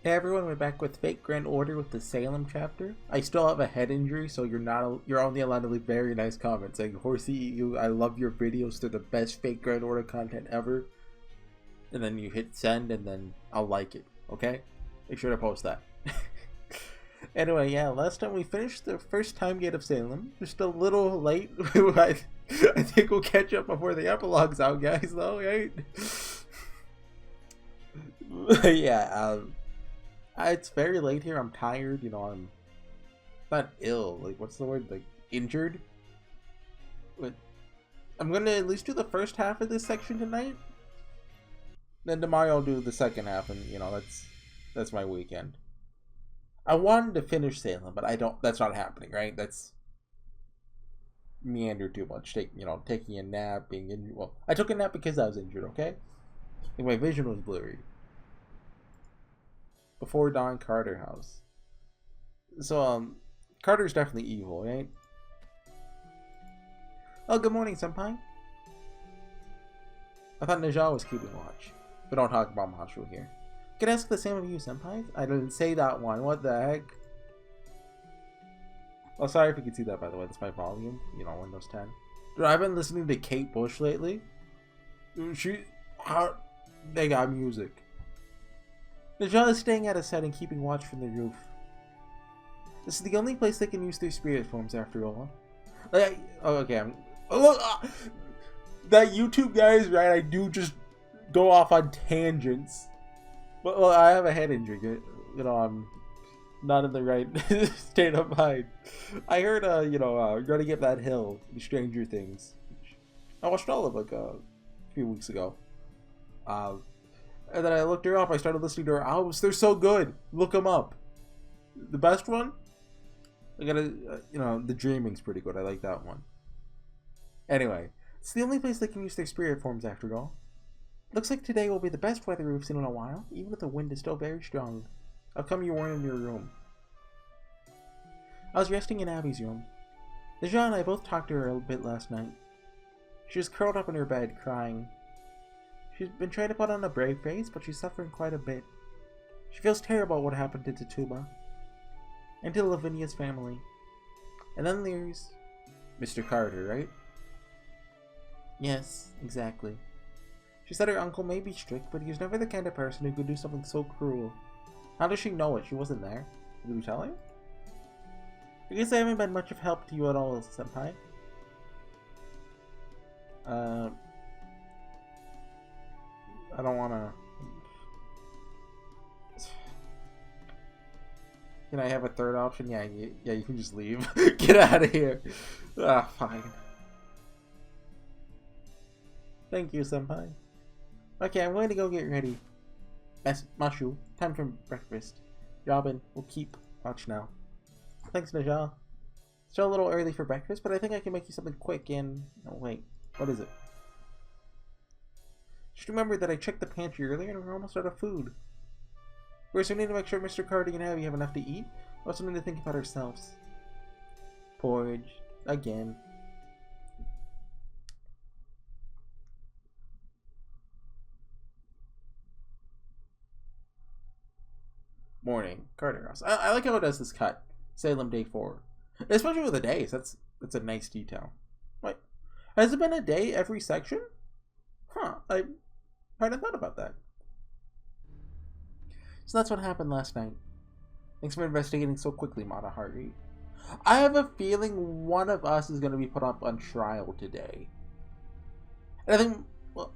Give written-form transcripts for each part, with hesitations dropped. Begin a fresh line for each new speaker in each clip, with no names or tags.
Hey everyone, we're back with Fate Grand Order with the Salem chapter. I still have a head injury, so you're only allowed to leave very nice comments saying, HorseyEatYou, I love your videos, they're the best Fate Grand Order content ever. And then you hit send and then I'll like it, okay? Make sure to post that. Anyway, yeah, last time we finished the first time gate of Salem. Just a little late. I think we'll catch up before the epilogue's out, guys, though, right? Yeah, it's very late here. I'm tired, I'm not ill. Like, what's the word? Like, injured? But I'm gonna at least do the first half of this section tonight. Then tomorrow I'll do the second half, and, that's my weekend. I wanted to finish Salem, but that's not happening, right? That's meander too much. Taking a nap, being injured. Well, I took a nap because I was injured, okay? Like, my vision was blurry. Before dawn, Carter house. So, Carter's definitely evil, right? Oh, good morning, senpai. I thought Najal was keeping watch. We don't talk about Mashu here. Could I ask the same of you, senpai? I didn't say that one. What the heck? Oh, sorry if you can see that, by the way. That's my volume. Windows 10. Dude, I've been listening to Kate Bush lately. They got music. Najal is staying at a set and keeping watch from the roof. This is the only place they can use their spirit forms, after all. That YouTube guy is right. I do just go off on tangents. But I have a head injury. I'm not in the right state of mind. I heard, you're gonna get that hill, the Stranger Things. I watched all of it a few weeks ago. And then I looked her up. I started listening to her albums. They're so good. Look them up. The best one? I gotta, The Dreaming's pretty good. I like that one. Anyway, it's the only place they can use their spirit forms, after all. Looks like today will be the best weather we've seen in a while, even if the wind is still very strong. How come you weren't in your room? I was resting in Abby's room. Najah and I both talked to her a bit last night. She was curled up in her bed, crying. She's been trying to put on a brave face, but she's suffering quite a bit. She feels terrible about what happened to Tatuba. And to Lavinia's family. And then there's Mr. Carter, right? Yes, exactly. She said her uncle may be strict, but he was never the kind of person who could do something so cruel. How does she know it? She wasn't there. Did we tell her? I guess I haven't been much of help to you at all, senpai. I don't wanna... Can I have a third option? Yeah, you can just leave. Get out of here. Fine. Thank you, senpai. Okay, I'm going to go get ready. Mashu, time for breakfast. Robin, we'll keep watch now. Thanks, Najal. Still a little early for breakfast, but I think I can make you something quick and... Oh, wait. What is it? Just remember that I checked the pantry earlier and we're almost out of food. We also need to make sure Mr. Carter and Abby have enough to eat. We also need to think about ourselves. Porridge. Again. Morning. Carter House. I like how it does this cut. Salem Day 4. Especially with the days. That's a nice detail. Wait. Has it been a day every section? Huh. I hadn't thought about that. So that's what happened last night. Thanks for investigating so quickly, Mata Hari. I have a feeling one of us is going to be put up on trial today. And I think... Well...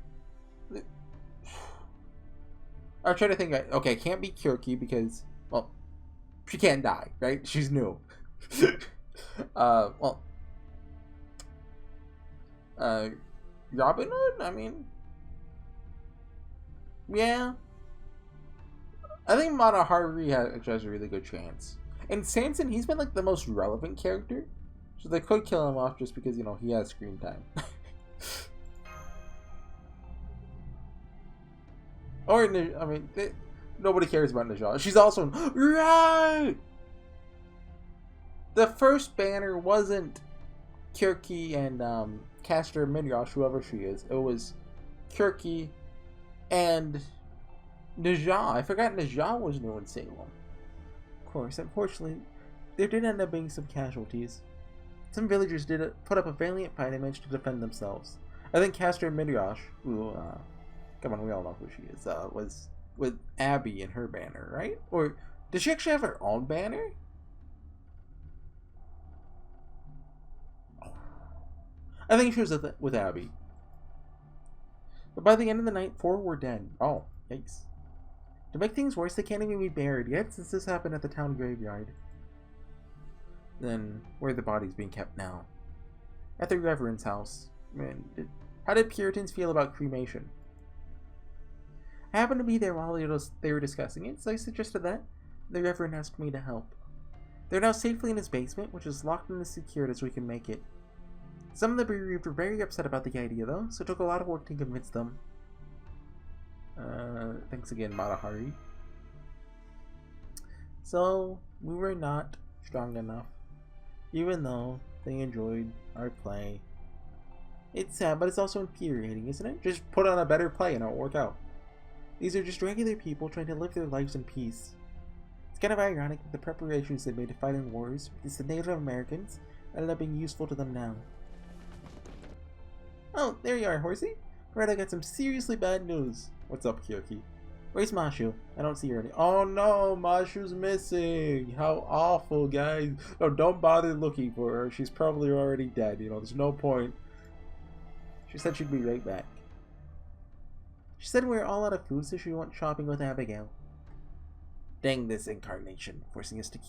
I'm trying to think. Okay, it can't be Kyrki because, well, she can't die, right? She's new. Robin Hood? I mean, yeah. I think Mata Hari has a really good chance. And Sanson, he's been like the most relevant character, so they could kill him off just because he has screen time. Or, nobody cares about Najal. She's also... Right! The first banner wasn't Kyrki and Castor Midrash, whoever she is. It was Kyrki and Najah. I forgot Najah was new in Salem. Of course, unfortunately, there did end up being some casualties. Some villagers did put up a valiant fight and managed to defend themselves. I think Castor Midrash, who, come on, we all know who she is, was with Abby and her banner, right? Or does she actually have her own banner? I think she was with Abby. But by the end of the night, 4 were dead. Oh, yikes. To make things worse, they can't even be buried yet, since this happened at the town graveyard. Then, where are the bodies being kept now? At the Reverend's house. Man, how did Puritans feel about cremation? I happened to be there while they were discussing it, so I suggested that. The Reverend asked me to help. They're now safely in his basement, which is locked and as secured as we can make it. Some of the bereaved were very upset about the idea, though, so it took a lot of work to convince them. Thanks again, Matahari. So, we were not strong enough, even though they enjoyed our play. It's sad, but it's also infuriating, isn't it? Just put on a better play and it'll work out. These are just regular people trying to live their lives in peace. It's kind of ironic that the preparations they made to fight in wars against the Native Americans ended up being useful to them now. Oh, there you are, Horsey. Right, I got some seriously bad news. What's up, Kyoki? Where's Mashu? I don't see her any. Oh no, Mashu's missing. How awful, guys. Oh, don't bother looking for her. She's probably already dead. You know, there's no point. She said she'd be right back. She said we're all out of food, so she went shopping with Abigail. Dang this incarnation, forcing us to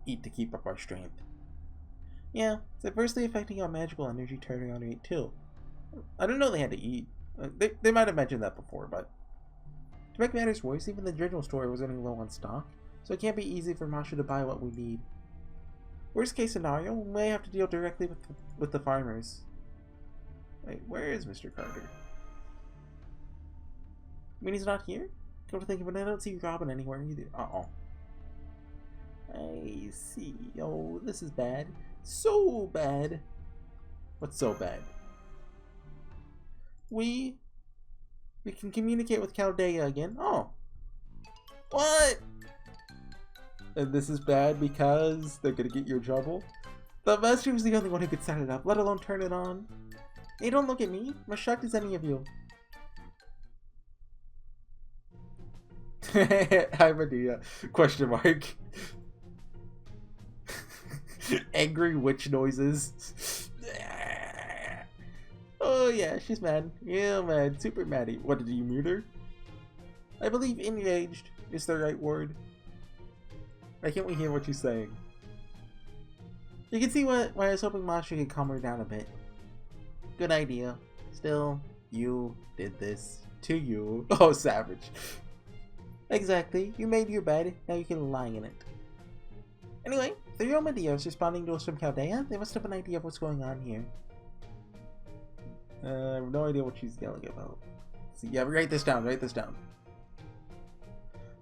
eat to keep up our strength. Yeah, it's adversely affecting our magical energy turnaround rate too. I didn't know they had to eat. They might have mentioned that before, but to make matters worse, even the general store was running low on stock, so it can't be easy for Masha to buy what we need. Worst case scenario, we may have to deal directly with the farmers. Wait, where is Mr. Carter? I mean, he's not here? Come to think of it, I don't see Robin anywhere either. Uh-oh. I see. Oh, this is bad. So bad. What's so bad? We can communicate with Chaldea again. Oh. What? And this is bad because they're gonna get you in trouble? The master was the only one who could set it up, let alone turn it on. Hey, don't look at me. I'm as shocked as any of you. Hi, Medea. Question mark. Angry witch noises. Oh yeah, she's mad. Yeah, mad. Super maddie. What, did you mute her? I believe enraged is the right word. Why can't we hear what she's saying? You can see why I was hoping Masha could calm her down a bit. Good idea. Still, you did this to you. Oh, savage. Exactly. You made your bed, now you can lie in it. Anyway, the real Medea is responding to us from Chaldea. They must have an idea of what's going on here. I have no idea what she's yelling about. So, yeah, write this down, write this down.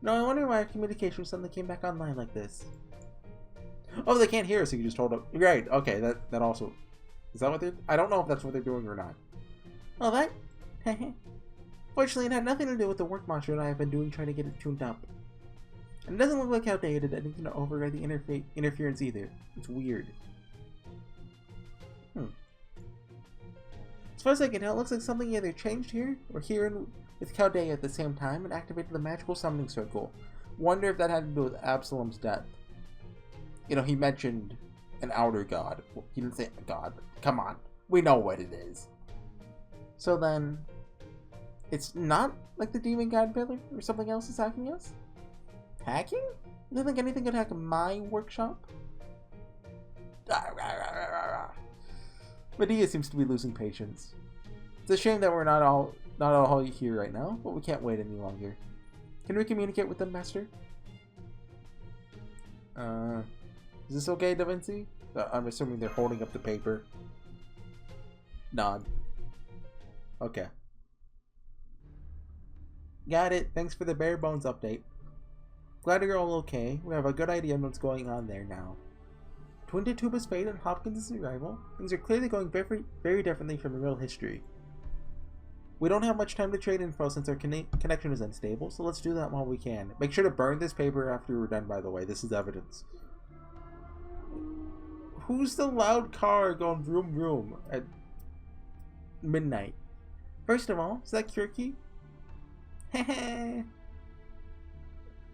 No, I wonder why our communication suddenly came back online like this. Oh, they can't hear us, so you just told them. Right, okay, that also... Is that what they're... I don't know if that's what they're doing or not. Oh, that? Fortunately, it had nothing to do with the work monster and I have been doing trying to get it tuned up. And it doesn't look like Chaldea did anything to override the interference either. It's weird. As far as I can tell, it looks like something either changed here or here with Chaldea at the same time and activated the magical summoning circle. Wonder if that had to do with Absalom's death. You know, he mentioned an outer god. Well, he didn't say a god, but come on. We know what it is. So then, it's not like the demon god pillar or something else is hacking us? Hacking? You don't think anything could hack my workshop? Medea seems to be losing patience. It's a shame that we're not all here right now, but we can't wait any longer. Can we communicate with them, Master? Is this okay, Da Vinci? I'm assuming they're holding up the paper. Nod. Okay. Got it. Thanks for the bare bones update. Glad you're all okay. We have a good idea of what's going on there now. Twin Tituba's fate and Hopkins' arrival, things are clearly going very, very differently from the real history. We don't have much time to trade info since our connection is unstable, so let's do that while we can. Make sure to burn this paper after we're done, by the way. This is evidence. Who's the loud car going vroom vroom at midnight? First of all, is that Kirky? Heh.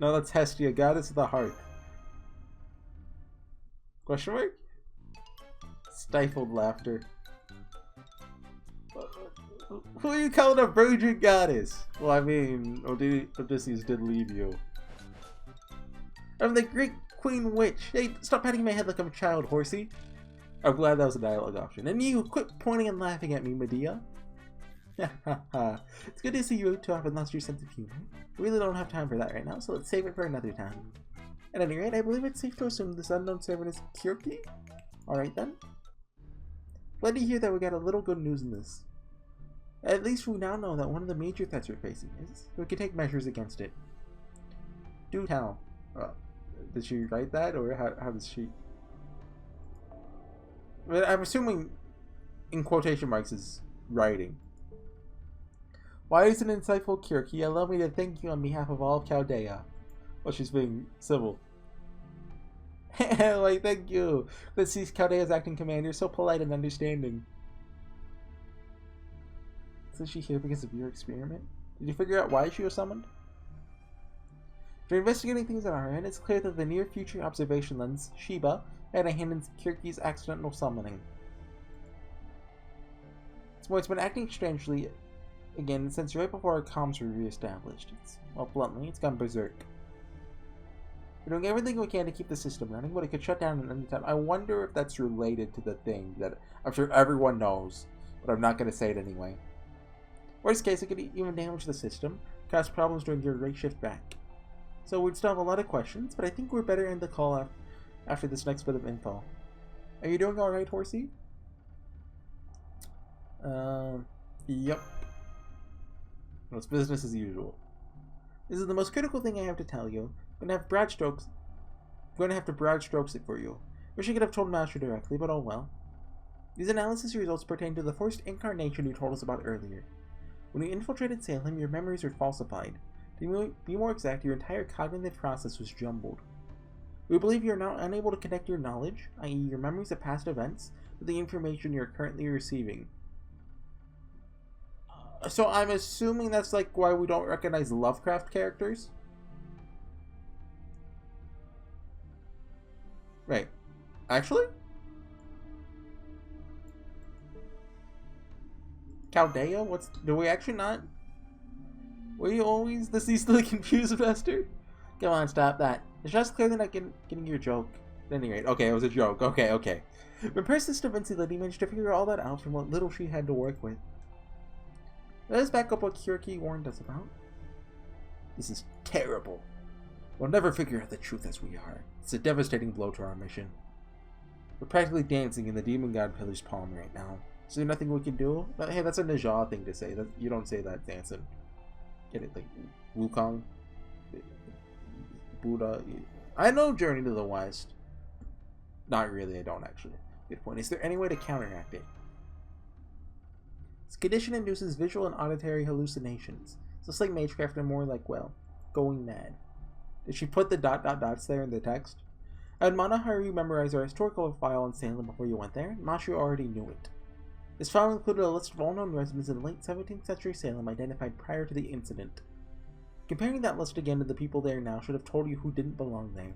No, that's Hestia, goddess of the hearth. Question mark? Stifled laughter. Who are you calling a virgin goddess? Well, I mean, Odysseus did leave you. I'm the great queen witch. Hey, stop patting my head like I'm a child, Horsey. I'm glad that was a dialogue option. And you, quit pointing and laughing at me, Medea. It's good to see you two haven't lost your sense of humor. We really don't have time for that right now, so let's save it for another time. At any rate, I believe it's safe to assume this unknown servant is Kirky? Alright then. Glad to hear that we got a little good news in this. At least we now know that one of the major threats we're facing is we can take measures against it. Do tell. Did she write that, or how does she? I'm assuming, in quotation marks, is writing. Why is an insightful Kirky? Allow me to thank you on behalf of all of Chaldea. Well, she's being civil. Like, thank you. Let's see Chaldea's acting commander, so polite and understanding. Is she here because of your experiment? Did you figure out why she was summoned? After investigating things on our end, it's clear that the near future observation lens, Sheba, had a hand in Kirky's accidental summoning. It's been acting strangely again since right before our comms were re-established. Well, bluntly, it's gone berserk. We're doing everything we can to keep the system running, but it could shut down at any time. I wonder if that's related to the thing that I'm sure everyone knows, but I'm not going to say it anyway. Worst case, it could even damage the system, cause problems during your race shift back. So we'd still have a lot of questions, but I think we're better in the call after this next bit of info. Are you doing alright, Horsey? Yep. Well, it's business as usual. This is the most critical thing I have to tell you. I'm going to have to broad strokes it for you. Wish I could have told Master directly, but oh well. These analysis results pertain to the first incarnation you told us about earlier. When you infiltrated Salem, your memories were falsified. To be more exact, your entire cognitive process was jumbled. We believe you are now unable to connect your knowledge, i.e. your memories of past events, with the information you are currently receiving. So I'm assuming that's like why we don't recognize Lovecraft characters? Right. Actually? Chaldea? Do we actually not? Were you always this easily confused, Master? Come on, stop that. It's just clearly not getting your joke. At any rate, okay, it was a joke. Okay. When persistent incident managed to figure all that out from what little she had to work with. Let us back up what Kirky warned us about. This is terrible. We'll never figure out the truth as we are. It's a devastating blow to our mission. We're practically dancing in the demon god pillar's palm right now. Is there nothing we can do? Hey, that's a Najah thing to say. You don't say that, dancing. Get it? Like Wukong? Buddha? I know Journey to the West. Not really, I don't actually. Good point. Is there any way to counteract it? This condition induces visual and auditory hallucinations. It's less like Magecraft and more like, well, going mad. Did she put the ... dots there in the text? I had Manaharu memorize our historical file on Salem before you went there. Mashu already knew it. This file included a list of all known residents in late 17th century Salem identified prior to the incident. Comparing that list again to the people there now should have told you who didn't belong there.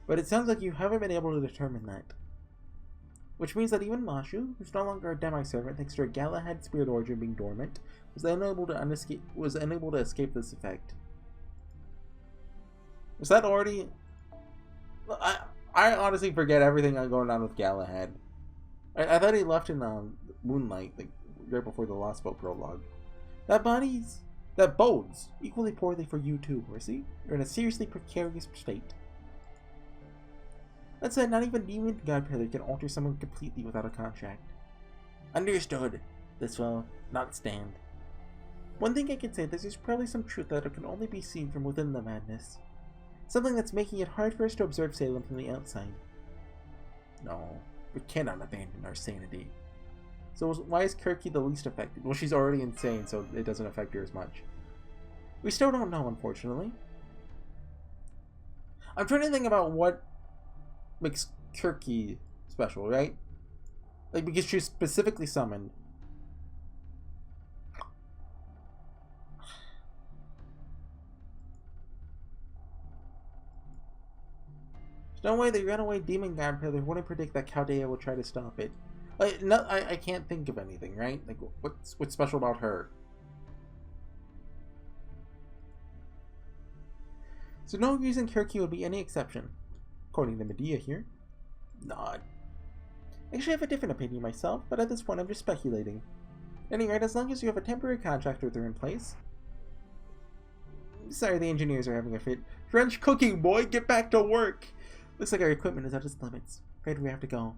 But it sounds like you haven't been able to determine that. Which means that even Mashu, who's no longer a demi-servant thanks to her Galahad spirit origin being dormant, was unable to escape this effect. Was that already... I honestly forget everything going on with Galahad. I thought he left in Moonlight, like, right before the Lost Boat prologue. That bodes equally poorly for you too, Horsey. You're in a seriously precarious state. That said, not even Demon God Pillar can alter someone completely without a contract. Understood. This will not stand. One thing I can say is there's probably some truth that can only be seen from within the madness. Something that's making it hard for us to observe Salem from the outside. No, we cannot abandon our sanity. So why is Kirky the least affected? Well, she's already insane, so it doesn't affect her as much. We still don't know, unfortunately. I'm trying to think about what makes Kirky special, right? Like, because she's specifically summoned. There's no way the runaway demon godmother wouldn't predict that Chaldea will try to stop it. Like, no, I can't think of anything, right? Like, what's special about her? So no reason Kirky would be any exception, according to Medea here. Nod. Actually, I have a different opinion myself, but at this point I'm just speculating. At any rate, as long as you have a temporary contract with her in place. Sorry, the engineers are having a fit. French cooking, boy! Get back to work! Looks like our equipment is at its limits. Afraid we have to go.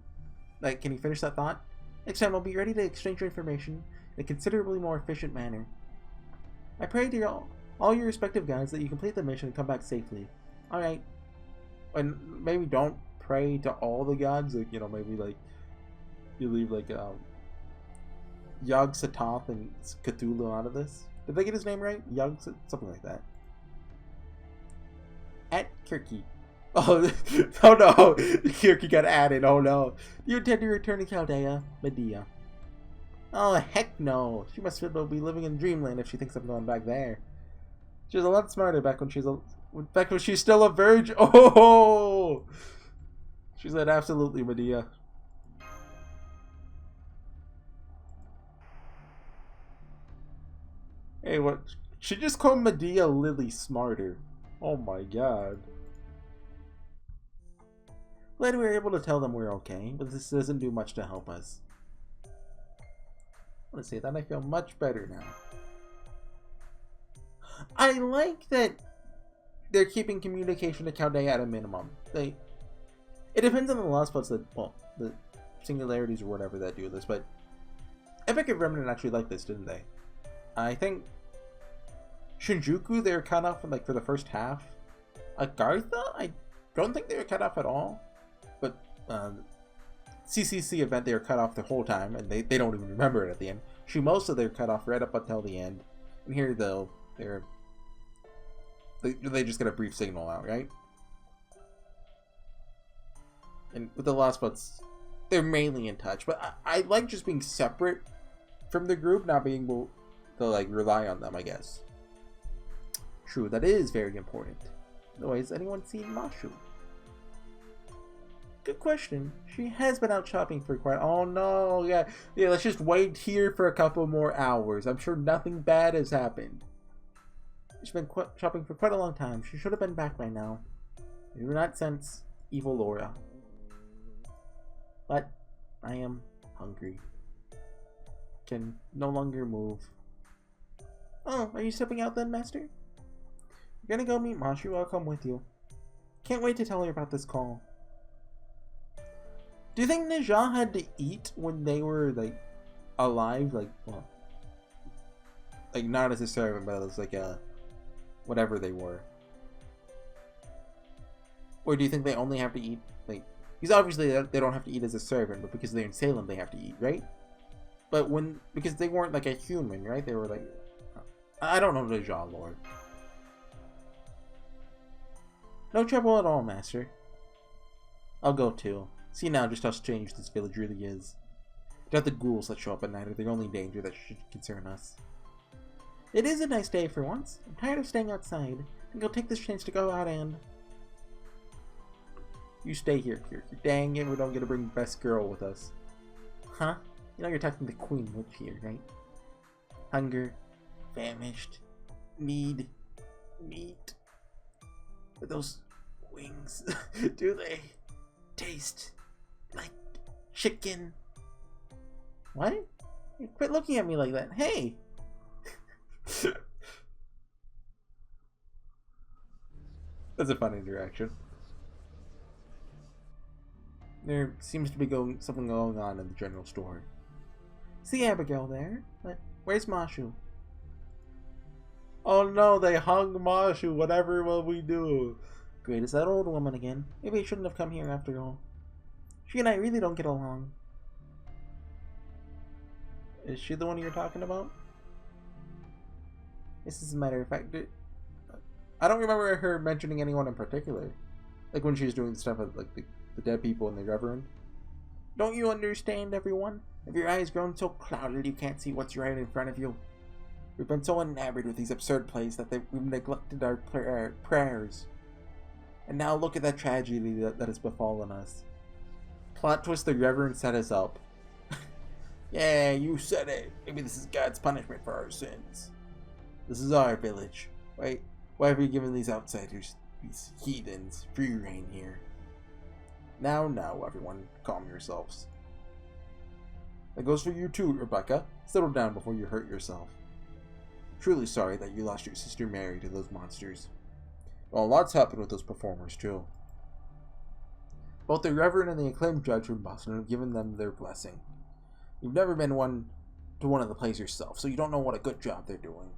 Like, can you finish that thought? Next time we'll be ready to exchange your information in a considerably more efficient manner. I pray to all your respective guides that you complete the mission and come back safely. Alright. And maybe don't pray to all the gods, like, you know, maybe like you leave like Yog Sothoth and Cthulhu out of this. Did they get his name right? Yog, something like that. At Kirky. Oh, oh no! Kirky got added. Oh no! You intend to return to Chaldea, Medea? Oh heck no! She must be living in dreamland if she thinks I'm going back there. She was a lot smarter back when she's still a virgin. Oh! She said absolutely, Medea. Hey, what? She just called Medea Lily smarter. Oh my god. Glad we were able to tell them we're okay, but this doesn't do much to help us. I want to say that I feel much better now. I like that they're keeping communication to Chaldea at a minimum. It depends on the last spots that, well, the singularities or whatever that do this, but Epic and Remnant actually liked this, didn't they? I think Shinjuku, they were cut off like for the first half. Agartha, I don't think they were cut off at all. But CCC event, they were cut off the whole time, and they don't even remember it at the end. Shimosa, they were cut off right up until the end. And here, though, they just get a brief signal out, right? And with the last spots, they're mainly in touch. But I like just being separate from the group, not being able to like rely on them, I guess. True, that is very important. Otherwise, anyone seen Mashu? Good question. She has been out shopping for quite... Oh no, yeah, let's just wait here for a couple more hours. I'm sure nothing bad has happened. She's been shopping for quite a long time. She should have been back by now. I do not sense evil Laura. But I am hungry. Can no longer move. Oh, are you stepping out then, Master? You're gonna go meet Mashu. I'll come with you. Can't wait to tell her about this call. Do you think Najah had to eat when they were, like, alive? Like, well, like, not as a servant, but as, like, a... whatever they were. Or do you think they only have to eat, like... Because obviously they don't have to eat as a servant, but because they're in Salem, they have to eat, right? But when... Because they weren't, like, a human, right? They were, like... I don't know Najah lore. No trouble at all, Master. I'll go, too. See now just how strange this village really is. Not the ghouls that show up at night are the only danger that should concern us. It is a nice day for once. I'm tired of staying outside. I think I'll take this chance to go out and... You stay here, Kirky. Dang it, we don't get to bring best girl with us. Huh? You know you're talking to Queen Witch here, right? Hunger, famished, need, meat. But those wings, do they taste like chicken? What? You quit looking at me like that. Hey! That's a fun interaction. There seems to be something going on in the general store. See Abigail there, but where's Mashu? Oh no, they hung Mashu. Whatever will we do? Great, it's that old woman again. Maybe I shouldn't have come here after all. She and I really don't get along. Is she the one you're talking about? This is a matter of fact. I don't remember her mentioning anyone in particular. Like when she was doing stuff with like the dead people and the reverend. Don't you understand, everyone? Have your eyes grown so clouded you can't see what's right in front of you? We've been so enamored with these absurd plays that we've neglected our prayers. And now look at that tragedy that has befallen us. Plot twist, the reverend set us up. Yeah, you said it. Maybe this is God's punishment for our sins. This is our village. Why have we given these outsiders, these heathens, free reign here? Now, everyone, calm yourselves. That goes for you too, Rebecca. Settle down before you hurt yourself. Truly sorry that you lost your sister Mary to those monsters. Well, lots happened with those performers too. Both the Reverend and the acclaimed judge from Boston have given them their blessing. You've never been to one of the plays yourself, so you don't know what a good job they're doing.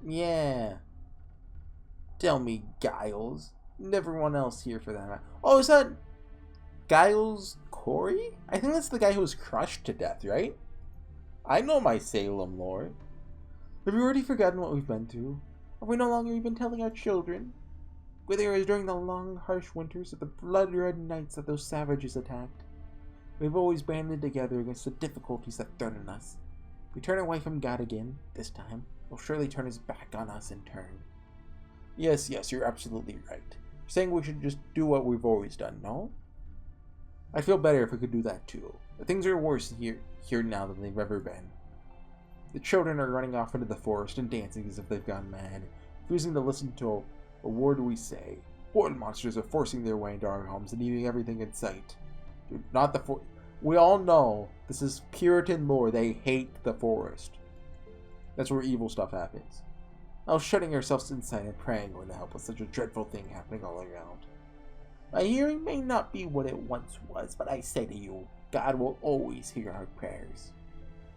Yeah. Tell me, Giles. And everyone else here for that. Oh, is that Giles Corey? I think that's the guy who was crushed to death, right? I know my Salem lore. Have you already forgotten what we've been through? Are we no longer even telling our children? Whether it was during the long, harsh winters or the blood-red nights that those savages attacked, we've always banded together against the difficulties that threaten us. If we turn away from God again, this time, he'll surely turn his back on us in turn. Yes, you're absolutely right. You're saying we should just do what we've always done, no? I'd feel better if we could do that too. But things are worse here now than they've ever been. The children are running off into the forest and dancing as if they've gone mad, refusing to listen to a word we say. Horrid monsters are forcing their way into our homes and eating everything in sight. Dude, not the we all know this is Puritan lore. They hate the forest. That's where evil stuff happens. Now shutting ourselves inside and praying going to help with such a dreadful thing happening all around. My hearing may not be what it once was, but I say to you, God will always hear our prayers.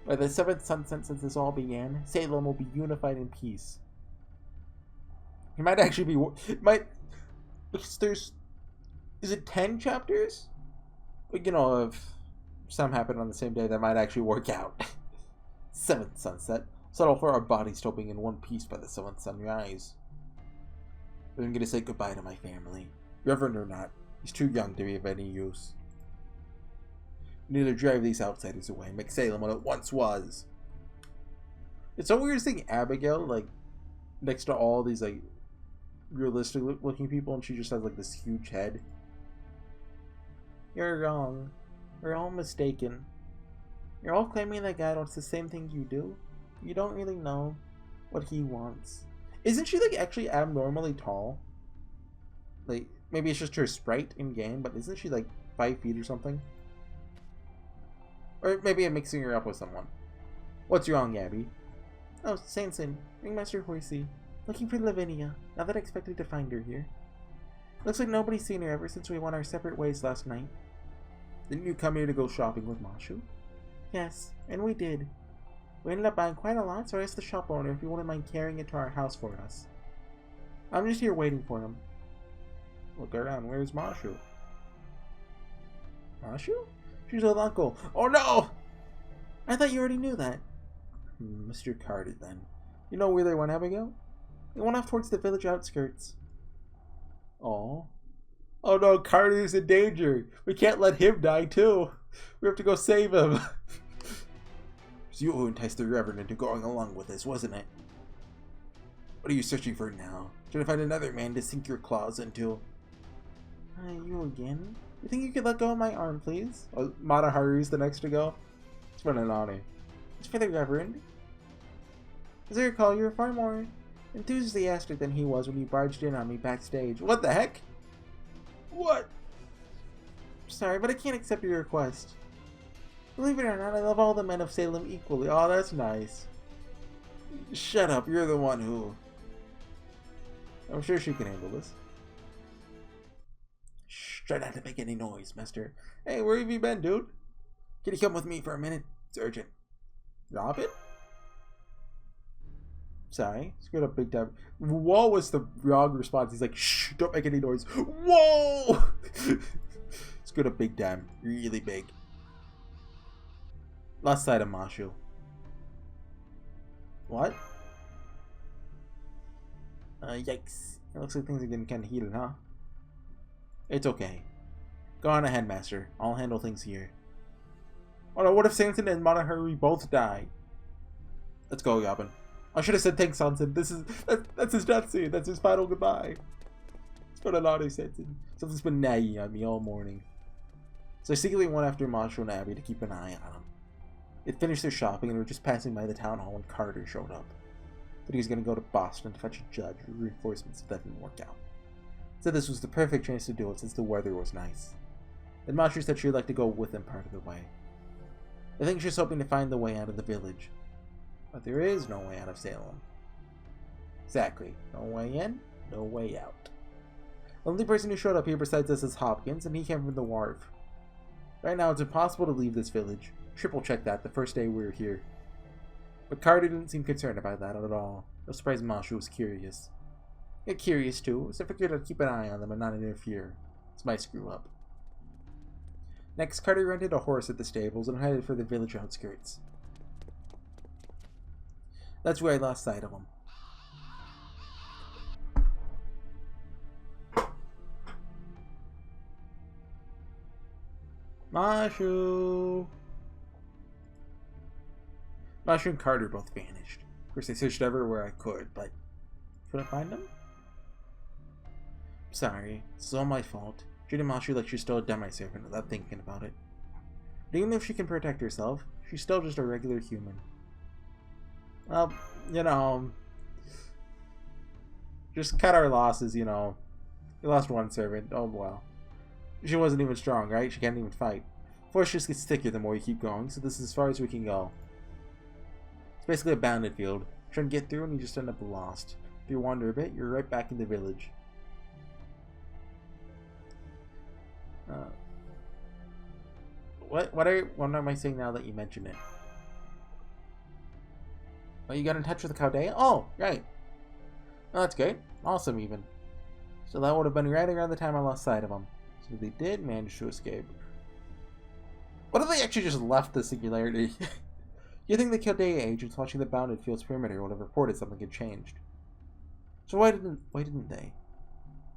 By the seventh sunset since this all began, Salem will be unified in peace. It might actually be... Is it 10 chapters? You know, if some happen on the same day, that might actually work out. Seventh sunset. Settle for our bodies still being in one piece by the seventh sunrise. But I'm going to say goodbye to my family. Reverend or not, he's too young to be of any use. Neither drive these outsiders away and make Salem what it once was. It's so weird seeing Abigail, like, next to all these, like, realistic looking people, and she just has, like, this huge head. You're wrong. We're all mistaken. You're all claiming that God wants the same thing you do. You don't really know what he wants. Isn't she, like, actually abnormally tall? Like, maybe it's just her sprite in-game, but isn't she, like, 5 feet or something? Or maybe I'm mixing her up with someone. What's wrong, Abby? Oh, Sanson, Ringmaster Horsey. Looking for Lavinia. Not that I expected to find her here. Looks like nobody's seen her ever since we went our separate ways last night. Didn't you come here to go shopping with Mashu? Yes, and we did. We ended up buying quite a lot, so I asked the shop owner if he wouldn't mind carrying it to our house for us. I'm just here waiting for him. Look around, where's Mashu? Mashu? She's with Uncle. Oh no! I thought you already knew that. Mr. Carter, then. You know where they went, Abigail? They went off towards the village outskirts. Oh. Oh no, Carter's in danger. We can't let him die, too. We have to go save him. It was you who enticed the Reverend into going along with us, wasn't it? What are you searching for now? Trying to find another man to sink your claws into? You again? You think you could let go of my arm, please? Oh, Mata Haru's the next to go. It's been an honor. It's for the Reverend. As I recall, you were far more enthusiastic than he was when you barged in on me backstage. What the heck? What? Sorry, but I can't accept your request. Believe it or not, I love all the men of Salem equally. Oh, that's nice. Shut up, you're the one who... I'm sure she can handle this. Shh, try not to make any noise, mister. Hey, where have you been, dude? Can you come with me for a minute? It's urgent. Robin? Sorry, screwed up big time. Whoa was the wrong response. He's like, shh, don't make any noise. Whoa! Screwed up big time. Really big. Lost sight of Mashu. What? Yikes. It looks like things are getting kind of heated, huh? It's okay. Go on ahead, Master. I'll handle things here. Oh no, what if Samson and Monahari both die? Let's go, Yabin. I should have said thanks, Samson. That's his death scene. That's his final goodbye. It's been a lot of Samson. Something's been nagging at me all morning. So I secretly went after Marshall and Abby to keep an eye on him. They'd finished their shopping and were just passing by the town hall when Carter showed up. But he was going to go to Boston to fetch a judge for reinforcements if that didn't work out. Said this was the perfect chance to do it since the weather was nice. Then Marshall said she'd like to go with him part of the way. I think she's hoping to find the way out of the village. But there is no way out of Salem. Exactly. No way in, no way out. The only person who showed up here besides us is Hopkins, and he came from the wharf. Right now it's impossible to leave this village. Triple checked that the first day we were here. But Carter didn't seem concerned about that at all. No surprise Marshall was curious. Get curious too, so I figured I'd keep an eye on them and not interfere. It's my screw up. Next, Carter rented a horse at the stables and headed for the village outskirts. That's where I lost sight of him. Mashu and Carter both vanished. Of course, I searched everywhere I could, but couldn't find them? Sorry, it's all my fault. Treating Mashu like she's still a demi-servant without thinking about it. But even if she can protect herself, she's still just a regular human. Well, you know, just cut our losses, you know. We lost one servant, oh well. She wasn't even strong, right? She can't even fight. Force just gets thicker the more you keep going, so this is as far as we can go. It's basically a bounded field. Trying to get through and you just end up lost. If you wander a bit, you're right back in the village. What am I saying now that you mention it? Oh, you got in touch with the Caldea? Oh, right. Oh, that's great. Awesome, even. So that would have been right around the time I lost sight of them. So they did manage to escape. What if they actually just left the singularity? You think the Caldea agents watching the bounded field's perimeter would have reported something had changed? So why didn't they?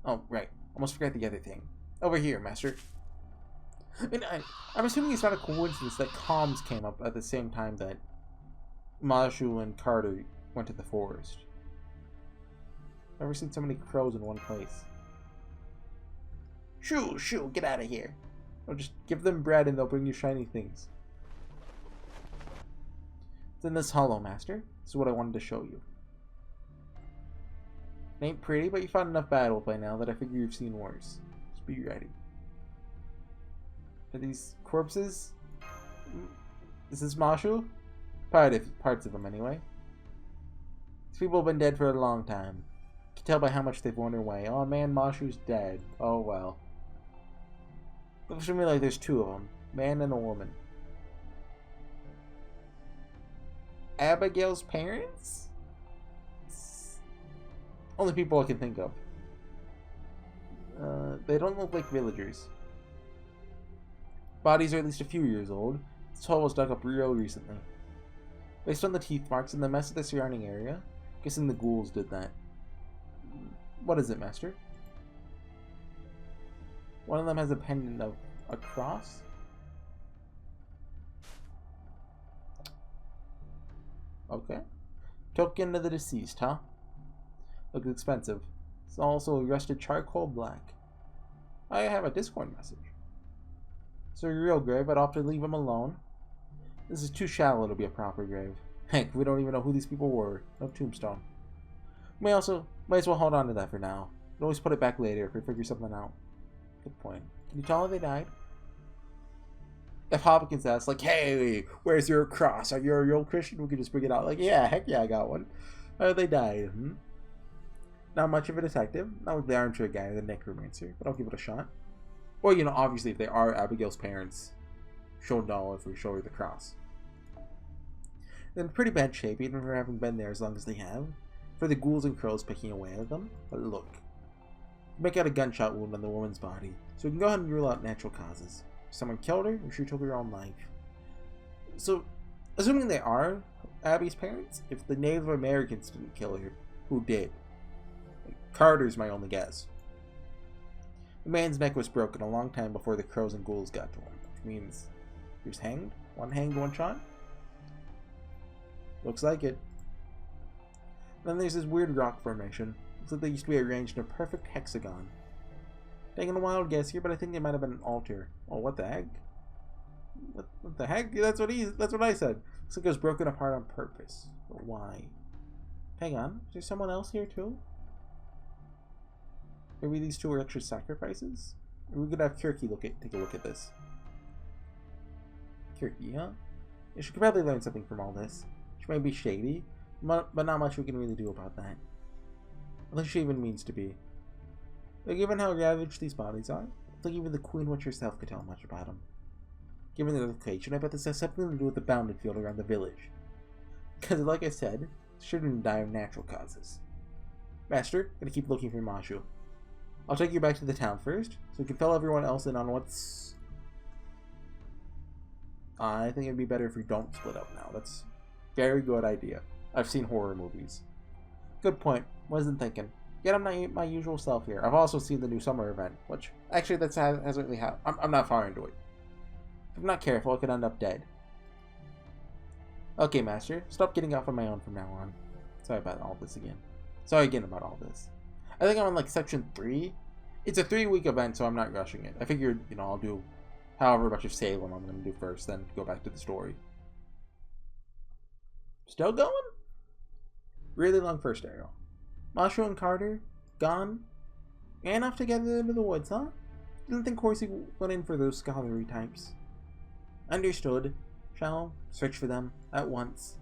Oh, right. Almost forgot the other thing. Over here, Master. I mean, I'm assuming it's not a coincidence that comms came up at the same time that Mashu and Carter went to the forest. Never seen so many crows in one place. Shoo, get out of here. Or just give them bread and they'll bring you shiny things. It's in this hollow, Master. This is what I wanted to show you. It ain't pretty, but you fought enough battles by now that I figure you've seen worse. Just be ready. Are these corpses? Is this Mashu? Parts of them, anyway. These people have been dead for a long time. You can tell by how much they've worn away. Oh man, Mashu's dead. Oh well. Looks to me like there's two of them. Man and a woman. Abigail's parents? Only people I can think of. They don't look like villagers. Bodies are at least a few years old. This hole was dug up real recently. Based on the teeth marks and the mess of the surrounding area, guessing the ghouls did that. What is it, Master? One of them has a pendant of a cross? Okay. Token of the deceased, huh? Looks expensive. It's also rusted charcoal black. I have a Discord message. So your real grave, I'd often leave him alone. This is too shallow to be a proper grave. Heck, we don't even know who these people were. No tombstone. Might as well hold on to that for now. We can always put it back later if we figure something out. Good point. Can you tell how they died? If Hopkins asks, like, hey, where's your cross? Are you a real Christian? We could just bring it out. Like, yeah, heck yeah, I got one. How they died? Not much of a detective. Not like the armchair guy or the necromancer, but I'll give it a shot. Or, you know, obviously if they are Abigail's parents, show doll if we show her the cross. They're in pretty bad shape, even for having been there as long as they have. For the ghouls and crows picking away at them. But look. Make out a gunshot wound on the woman's body, so we can go ahead and rule out natural causes. Someone killed her, or she took her own life. So, assuming they are Abby's parents? If the Native Americans didn't kill her, who did? Carter's my only guess. The man's neck was broken a long time before the crows and ghouls got to him, which means he was hanged? One hanged, one shot? Looks like it. Then there's this weird rock formation. Looks like they used to be arranged in a perfect hexagon. Taking a wild guess here, but I think it might have been an altar. Oh, what the heck? What the heck? That's what I said. Looks like it was broken apart on purpose. But why? Hang on. Is there someone else here too? Maybe these two are extra sacrifices? We could have Kirky take a look at this. Kirky, huh? Yeah, she could probably learn something from all this. She may be shady, but not much we can really do about that. Unless she even means to be. But given how ravaged these bodies are, I think even the Queen Witch herself could tell much about them. Given the location, I bet this has something to do with the bounded field around the village. Because, like I said, she didn't die of natural causes. Master, gonna keep looking for Mashu. I'll take you back to the town first, so we can fill everyone else in on what's... I think it'd be better if we don't split up now. That's a very good idea. I've seen horror movies. Good point. Wasn't thinking. Yet I'm not my usual self here. I've also seen the new summer event, which actually that hasn't really happened. I'm not far into it. If I'm not careful, I could end up dead. Okay, Master. Stop getting off on my own from now on. Sorry about all this again. Sorry again about all this. I think I'm on like section 3. It's a 3-week event, so I'm not rushing it. I figured, I'll do however much of Salem I'm going to do first, then go back to the story. Still going? Really long first arrow. Mashu and Carter, gone. Ran off together into the woods, huh? Didn't think Horsey went in for those scholarly types. Understood. Shall search for them at once.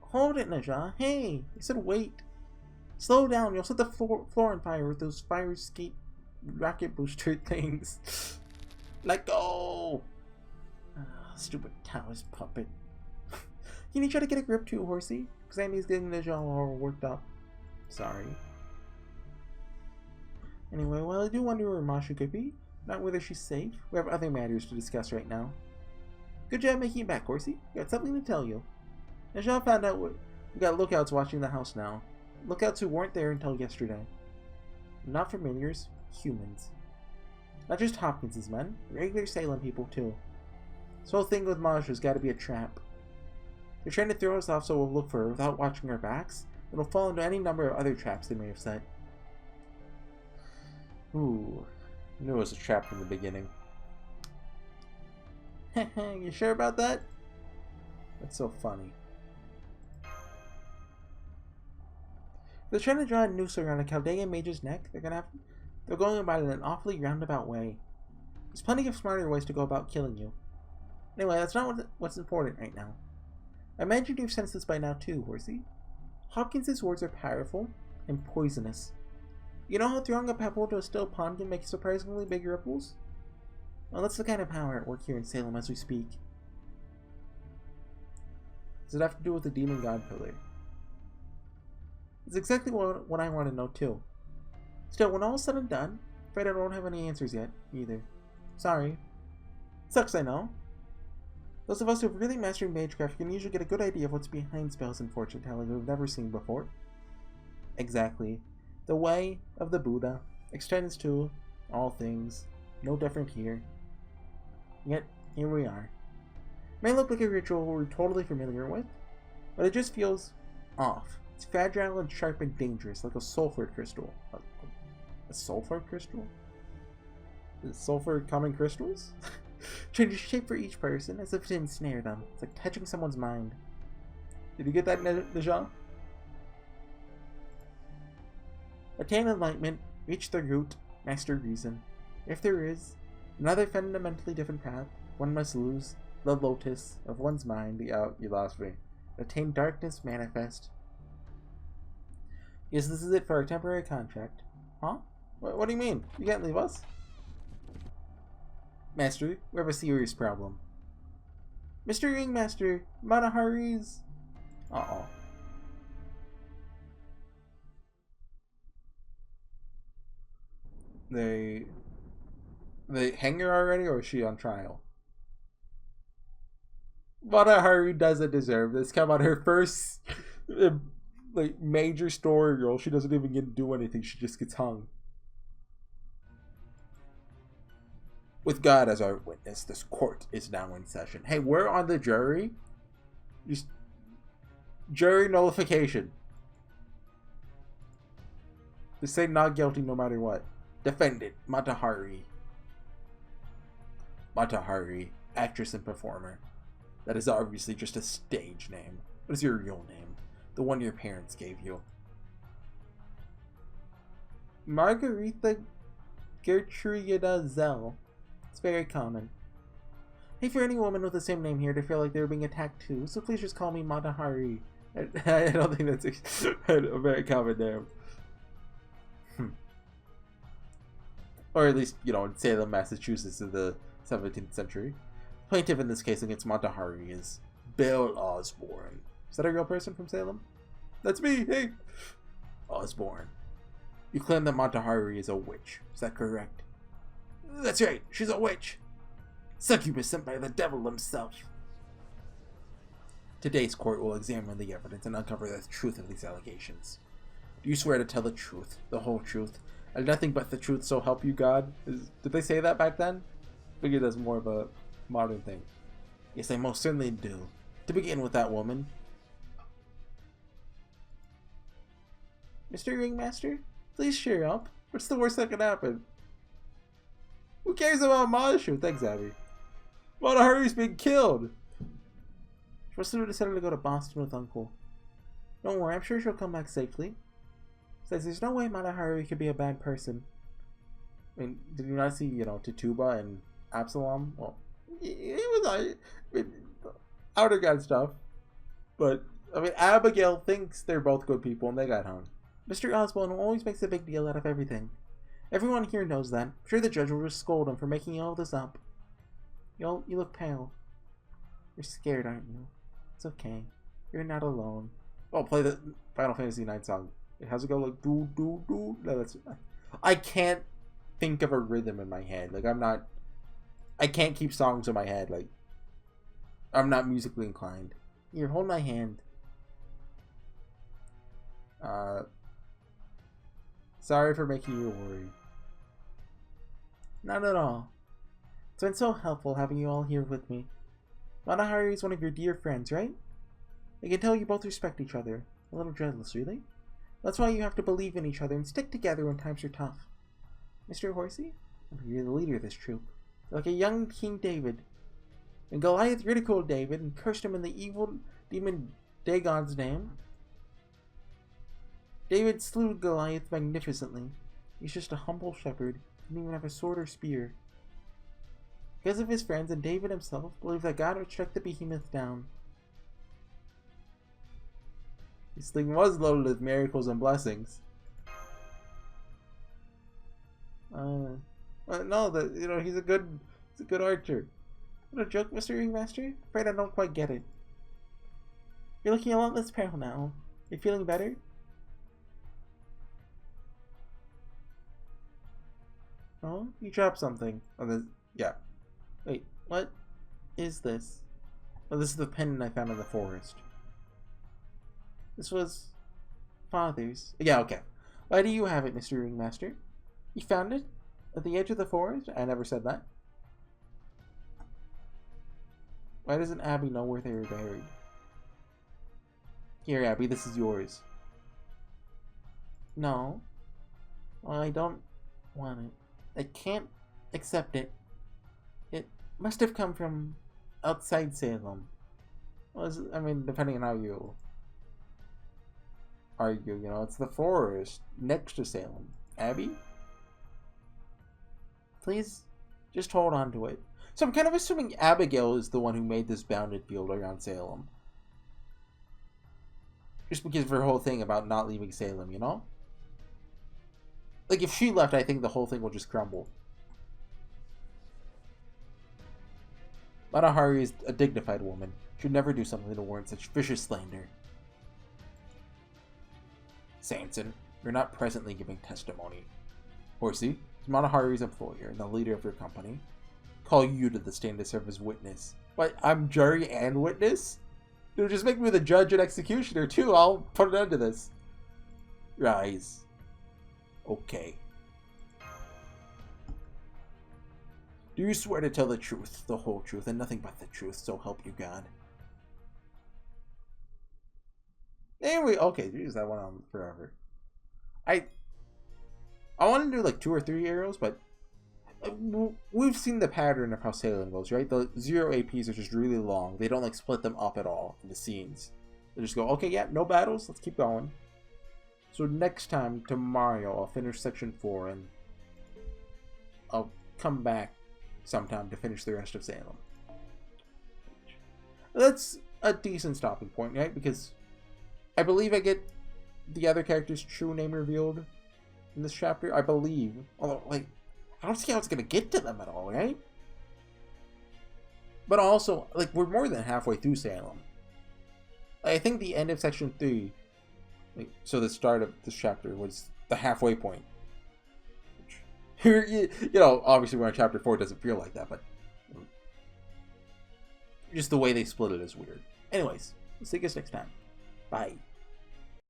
Hold it, Najah. Hey, I said wait. Slow down, you'll set the floor on fire with those fire escape rocket booster things. Let go! Stupid Taoist puppet. Can you try to get a grip too, Horsey? Because Andy's getting Najah all worked up. Sorry. Anyway, well, I do wonder where Mashu could be. Not whether she's safe. We have other matters to discuss right now. Good job making it back, Horsey. Got something to tell you. Najah found out we got lookouts watching the house now. Lookouts who weren't there until yesterday. Not familiars, humans. Not just Hopkins' men, regular Salem people too. This whole thing with Mashu's gotta be a trap. They're trying to throw us off so we'll look for her without watching our backs. It'll fall into any number of other traps they may have set. Ooh, I knew it was a trap from the beginning. You sure about that? That's so funny. They're trying to draw a noose around a Chaldean mage's neck. They're going about it in an awfully roundabout way. There's plenty of smarter ways to go about killing you. Anyway, that's not what's important right now. I imagine you've sensed this by now too, Horsey. Hopkins' words are powerful and poisonous. You know how throwing a pebble to a still pond can make surprisingly big ripples? Well, that's the kind of power at work here in Salem as we speak. Does it have to do with the demon god pillar? It's exactly what I want to know too. Still, when all is said and done, I'm afraid I don't have any answers yet, either. Sorry. Sucks, I know. Those of us who've really mastered magecraft can usually get a good idea of what's behind spells and fortune telling we've never seen before. Exactly. The way of the Buddha extends to all things, no different here. Yet, here we are. It may look like a ritual we're totally familiar with, but it just feels off. It's fragile and sharp and dangerous, like a sulfur crystal. A sulfur crystal? Is sulfur come in crystals? Changes shape for each person, as if to ensnare them. It's like touching someone's mind. Did you get that, Najah? Attain enlightenment, reach the root, master reason. If there is another fundamentally different path, one must lose the lotus of one's mind. You lost me. Attain darkness, manifest. Yes, this is it for our temporary contract. Huh? What do you mean? You can't leave us? Master, we have a serious problem. Mr. Ringmaster, Manahari's... Uh-oh. They hang her already, or is she on trial? Matahari doesn't deserve this. Come on, her first like major story role, she doesn't even get to do anything. She just gets hung. With God as our witness, this court is now in session. Hey, we're on the jury. Just jury nullification. Just say not guilty no matter what. Defendant, Matahari. Matahari, actress and performer. That is obviously just a stage name. What is your real name? The one your parents gave you. Margarita Gertrude Zell. It's very common. Hey, for any woman with the same name here to feel like they're being attacked too, so please just call me Matahari. I don't think that's a very common name. Or at least, you know, in Salem, Massachusetts in the 17th century. Plaintiff in this case against Matahari is Bill Osborne. Is that a real person from Salem? That's me, hey! Osborne. You claim that Matahari is a witch. Is that correct? That's right, she's a witch. Succubus sent by the devil himself. Today's court will examine the evidence and uncover the truth of these allegations. Do you swear to tell the truth, the whole truth, and nothing but the truth, so help you God? Did they say that back then? I figured that's more of a modern thing. Yes, I most certainly do. To begin with that woman. Mr. Ringmaster, please cheer up. What's the worst that could happen? Who cares about Mashu? Thanks, Abby. Matahari's been killed. She must have decided to go to Boston with Uncle. Don't worry, I'm sure she'll come back safely. Says there's no way Matahari could be a bad person. I mean, did you not see, you know, Tituba and Absalom? Well, he was outer god stuff. But, I mean, Abigail thinks they're both good people and they got hung. Mr. Osborne always makes a big deal out of everything. Everyone here knows that. I'm sure the judge will just scold him for making all this up. You look pale. You're scared, aren't you? It's okay. You're not alone. Oh, play the Final Fantasy IX song. It has to go like do do do. No, that's. I can't think of a rhythm in my head. Like I can't keep songs in my head. Like I'm not musically inclined. Here, hold my hand. Sorry for making you worry. Not at all. It's been so helpful having you all here with me. Matahari is one of your dear friends, right? I can tell you both respect each other. A little jealous, really. That's why you have to believe in each other and stick together when times are tough. Mr. Horsey, you're the leader of this troop. You're like a young King David. And Goliath ridiculed David and cursed him in the evil demon Dagon's name. David slew Goliath magnificently. He's just a humble shepherd. He didn't even have a sword or spear. Because of his friends and David himself believed that God would strike the behemoth down. This thing was loaded with miracles and blessings. No, that you know he's a good archer. What a joke, Mr. Ringmaster. Afraid I don't quite get it. You're looking a lot less pale now. You feeling better? Oh, you dropped something. Oh, this, yeah. Wait, what is this? Oh, this is the pendant I found in the forest. This was Father's. Yeah, okay. Why do you have it, Mr. Ringmaster? You found it? At the edge of the forest? I never said that. Why doesn't Abby know where they were buried? Here, Abby, this is yours. No. Well, I don't want it. I can't accept it. It must have come from outside Salem. Well, I mean, depending on how you argue, you know, it's the forest next to Salem. Abby? Please, just hold on to it. So I'm kind of assuming Abigail is the one who made this bounded field around Salem. Just because of her whole thing about not leaving Salem, you know? Like, if she left, I think the whole thing will just crumble. Matahari is a dignified woman. She would never do something to warrant such vicious slander. Sanson, you're not presently giving testimony. Horsey is Matahari's employer and the leader of your company. Call you to the stand to serve as witness. Like, I'm jury and witness? Dude, just make me the judge and executioner, too. I'll put an end to this. Rise. Okay. Do you swear to tell the truth, the whole truth, and nothing but the truth, so help you God? Anyway, okay, geez, that went on forever. I want to do like 2 or 3 arrows, but we've seen the pattern of how Salem goes, right? The 0 APs are just really long. They don't like split them up at all in the scenes. They just go, okay, yeah, no battles, let's keep going. So next time, tomorrow, I'll finish section 4 and I'll come back sometime to finish the rest of Salem. That's a decent stopping point, right? Because I believe I get the other character's true name revealed in this chapter. I believe. Although, like, I don't see how it's going to get to them at all, right? But also, like, we're more than halfway through Salem. I think the end of section 3, like, so the start of this chapter was the halfway point. You know, obviously we're on chapter 4, it doesn't feel like that, but just the way they split it is weird. Anyways, we'll see you guys next time. Bye.